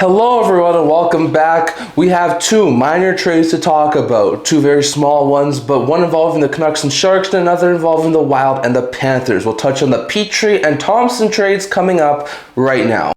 Hello everyone and welcome back. We have two minor trades to talk about. Two very small ones, but one involving the Canucks and Sharks and another involving the Wild and the Panthers. We'll touch on the Petry and Thompson trades coming up right now.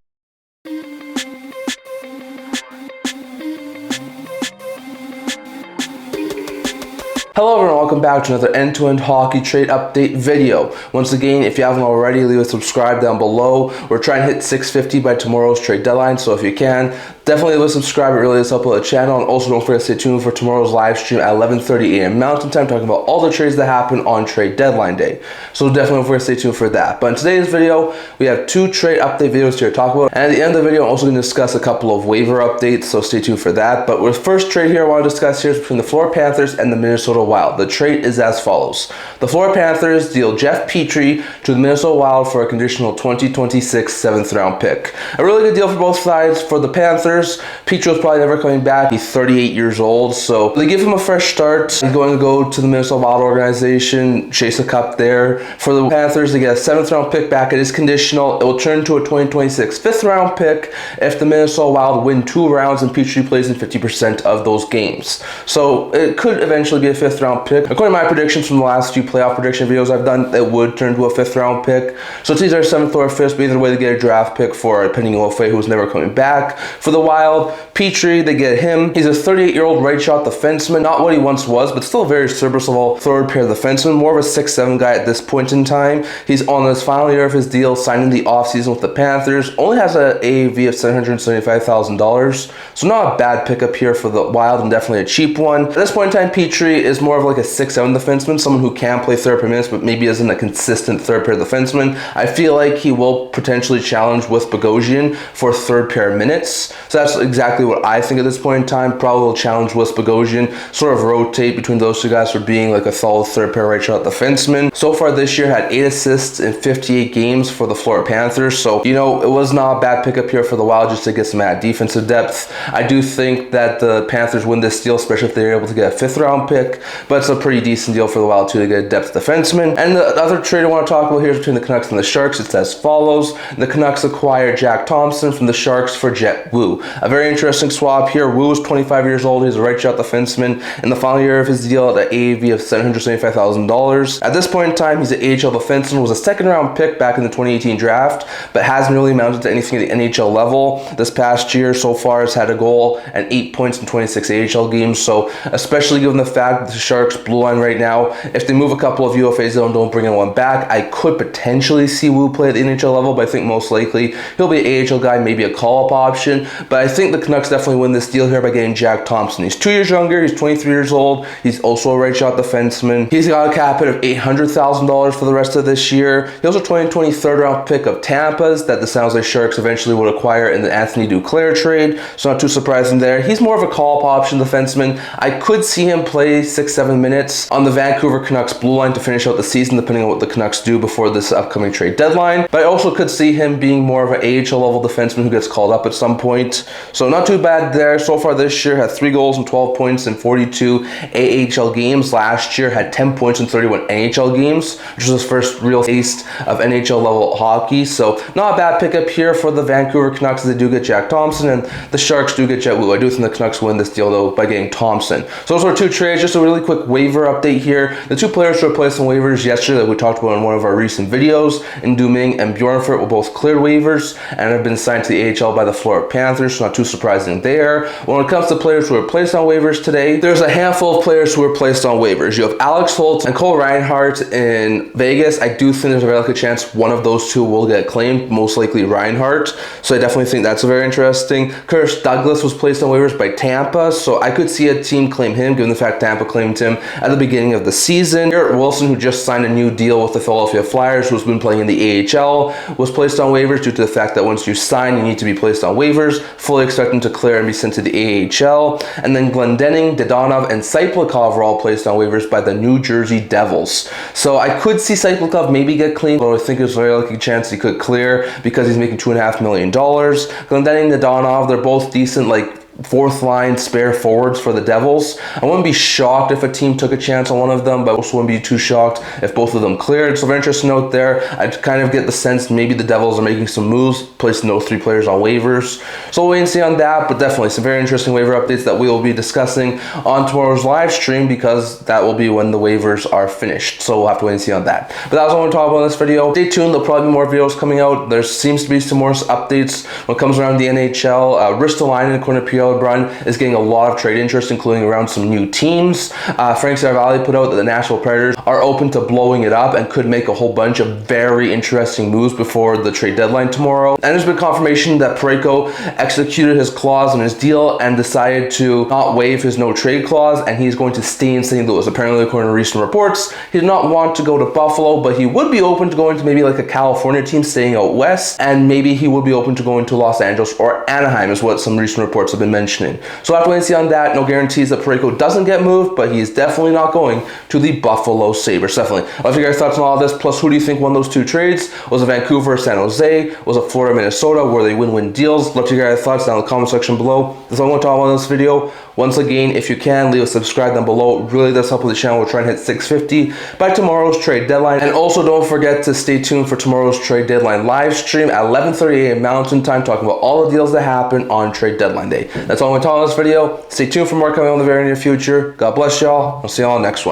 Hello everyone, welcome back to another end-to-end hockey trade update video. Once again, if you haven't already, leave a subscribe down below. We're trying to hit 650 by tomorrow's trade deadline, so if you can, definitely leave a subscribe. It really does help out the channel. And also don't forget to stay tuned for tomorrow's live stream at 11:30 a.m. Mountain Time, talking about all the trades that happen on trade deadline day. So definitely don't forget to stay tuned for that. But in today's video, we have two trade update videos here to talk about. And at the end of the video, I'm also going to discuss a couple of waiver updates, so stay tuned for that. But the first trade here I want to discuss here is between the Florida Panthers and the Minnesota Wild. The trade is as follows. The Florida Panthers deal Jeff Petry to the Minnesota Wild for a conditional 2026 7th round pick. A really good deal for both sides. For the Panthers, Petry was probably never coming back. He's 38 years old, so they give him a fresh start. He's going to go to the Minnesota Wild organization, chase a cup there. For the Panthers, they get a 7th round pick back. It is conditional. It will turn to a 2026 5th round pick if the Minnesota Wild win 2 rounds and Petry plays in 50% of those games. So it could eventually be a 5th round pick. According to my predictions from the last few playoff prediction videos I've done, it would turn to a 5th round pick. So it's either 7th or 5th, but either way they get a draft pick for Penny Wolfe, who's never coming back. For the Wild, Petry, they get him. He's a 38-year-old right shot defenseman, not what he once was, but still a very serviceable third pair defenseman, more of a 6'7" guy at this point in time. He's on his final year of his deal, signing the offseason with the Panthers, only has an AAV of $775,000, so not a bad pickup here for the Wild, and definitely a cheap one. At this point in time, Petry is more of like a 6'7" defenseman, someone who can play third pair minutes, but maybe isn't a consistent third pair defenseman. I feel like he will potentially challenge with Bogosian for third pair minutes, so that's exactly what I think at this point in time. Probably will challenge with Bogosian, sort of rotate between those two guys for being like a solid third pair right shot defenseman. So far this year, had 8 assists in 58 games for the Florida Panthers, so you know, it was not a bad pickup here for the Wild just to get some added defensive depth. I do think that the Panthers win this deal, especially if they're able to get a 5th round pick, but it's a pretty decent deal for the Wild too to get a depth defenseman. And the other trade I want to talk about here is between the Canucks and the Sharks. It's as follows. The Canucks acquire Jack Thompson from the Sharks for Jet Wu. A very interesting swap here. Wu is 25 years old. He's a right shot defenseman in the final year of his deal at an AAV of $775,000. At this point in time, he's an AHL defenseman, was a 2nd round pick back in the 2018 draft, but hasn't really amounted to anything at the NHL level. This past year so far has had a goal and 8 points in 26 AHL games, so especially given the fact that the Sharks blue line right now, if they move a couple of UFAs and don't bring anyone back, I could potentially see Wu play at the NHL level, but I think most likely he'll be an AHL guy, maybe a call-up option. But I think the Canucks definitely win this deal here by getting Jack Thompson. He's 2 years younger, he's 23 years old, he's also a right shot defenseman. He's got a cap hit of $800,000 for the rest of this year. He also a 2020 3rd round pick of Tampa's that the San Jose Sharks eventually would acquire in the Anthony Duclair trade, so not too surprising there. He's more of a call-up option defenseman. I could see him play 6-7 minutes on the Vancouver Canucks blue line to finish out the season, depending on what the Canucks do before this upcoming trade deadline. But I also could see him being more of an AHL level defenseman who gets called up at some point. So not too bad there. So far this year, had 3 goals and 12 points in 42 AHL games. Last year, had 10 points in 31 NHL games, which was his first real taste of NHL level hockey. So not a bad pickup here for the Vancouver Canucks. They do get Jack Thompson, and the Sharks do get Jet Wu. I do think the Canucks win this deal though by getting Thompson. So those are 2 trades. Just a really quick waiver update here. The 2 players who were placed on waivers yesterday that we talked about in one of our recent videos, Imagn and Bjornfurt, were both cleared waivers and have been signed to the AHL by the Florida Panthers, so not too surprising there. When it comes to players who were placed on waivers today, there's a handful of players who were placed on waivers. You have Alex Holt and Cole Reinhardt in Vegas. I do think there's a very likely chance one of those two will get claimed, most likely Reinhardt, so I definitely think that's very interesting. Curtis Douglas was placed on waivers by Tampa, so I could see a team claim him, given the fact Tampa claimed him at the beginning of the season. Garrett Wilson, who just signed a new deal with the Philadelphia Flyers, who's been playing in the AHL, was placed on waivers due to the fact that once you sign, you need to be placed on waivers. Fully expect him to clear and be sent to the AHL. And then Glendening, Dadonov, and Saiplikov were all placed on waivers by the New Jersey Devils. So I could see Saiplikov maybe get clean, but I think there's a very likely chance he could clear because he's making $2.5 million. Glendening, Dadonov, they're both decent, like fourth line spare forwards for the Devils. I wouldn't be shocked if a team took a chance on one of them, but I also wouldn't be too shocked if both of them cleared. So very interesting note there. I'd kind of get the sense maybe the Devils are making some moves, placing those 3 players on waivers. So we'll wait and see on that, but definitely some very interesting waiver updates that we will be discussing on tomorrow's live stream, because that will be when the waivers are finished. So we'll have to wait and see on that. But that was all I want to talk about in this video. Stay tuned, there'll probably be more videos coming out. There seems to be some more updates when it comes around the NHL. Ristolainen, according to Pierre Brun, is getting a lot of trade interest, including around some new teams. Frank Saravalli put out that the Nashville Predators are open to blowing it up and could make a whole bunch of very interesting moves before the trade deadline tomorrow. And there's been confirmation that Parayko executed his clause in his deal and decided to not waive his no trade clause, and he's going to stay in St. Louis. Apparently, according to recent reports, he did not want to go to Buffalo, but he would be open to going to maybe like a California team staying out west, and maybe he would be open to going to Los Angeles or Anaheim is what some recent reports have been mentioning. So we'll have to wait and see on that. No guarantees that Parayko doesn't get moved, but he is definitely not going to the Buffalo Sabres. Definitely. I'll have your guys' thoughts on all this, plus who do you think won those 2 trades? Was it Vancouver or San Jose? Was it Florida, Minnesota? Were they win-win deals? Love to hear your guys' thoughts down in the comment section below. That's all I want to talk about in this video. Once again, if you can, leave a subscribe down below. It really does help with the channel. We're trying to hit 650 by tomorrow's trade deadline. And also don't forget to stay tuned for tomorrow's trade deadline live stream at 11:30 a.m. Mountain Time, talking about all the deals that happen on trade deadline day. That's all I'm going to talk about in this video. Stay tuned for more coming on in the very near future. God bless y'all. I'll see y'all on the next one.